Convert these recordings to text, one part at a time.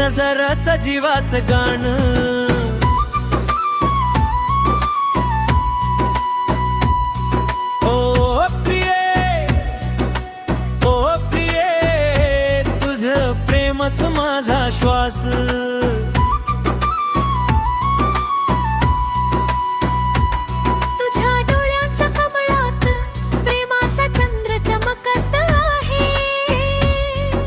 नजरचं जीवाचं गाणं. ओ प्रिये, ओ प्रिये, तुझं प्रेमच माझा श्वास. तुझ्या डोळ्याच्या कमळात प्रेमाचा चंद्र चमकत आहे.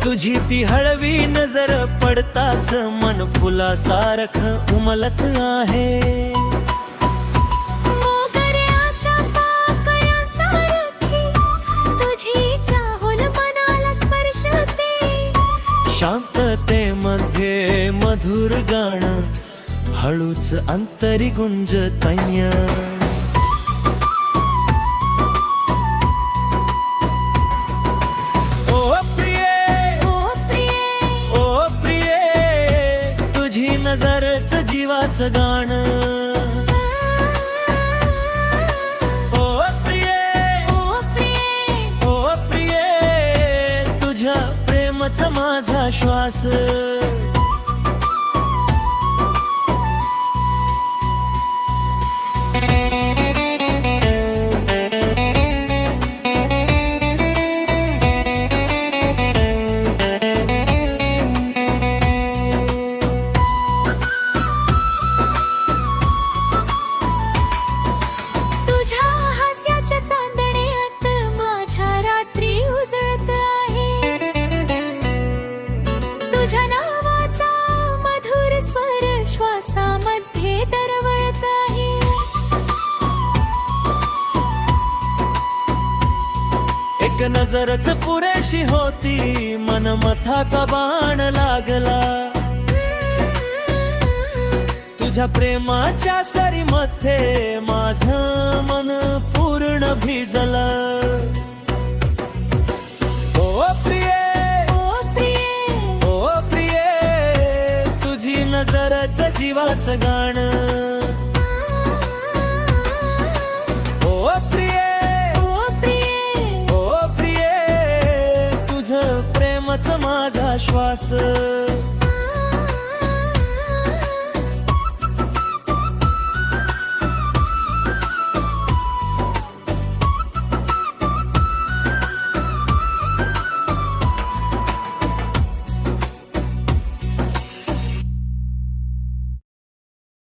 तुझी ती हळवी नजर पडताच मन फुलासारखं उमलत आहे. मोगऱ्याच्या पाकळ्यासारखी तुझी चाहूल मनाला स्पर्शते. शांततेमध्ये मधुर गाणं हळूच अंतरी गुंजतय. नजरचं जीवाचं गाणं. ओ प्रिये, ओ प्रिये, ओ प्रिये, तुझ्या प्रेमचा माझा श्वास. तुझ्या नावाचा मधुर स्वर श्वासामध्ये दरवळत आहे. एक नजरच पुरेशी होती, मनमथाचा बाण लागला. तुझ्या प्रेमाच्या सरीमध्ये माझं मन पूर्ण भिजलं. ओ प्रिये, नजरचं जीवाचं गाणं. ओ प्रिये, ओ प्रिये, ओ प्रिये, तुझं प्रेमच माझा श्वास.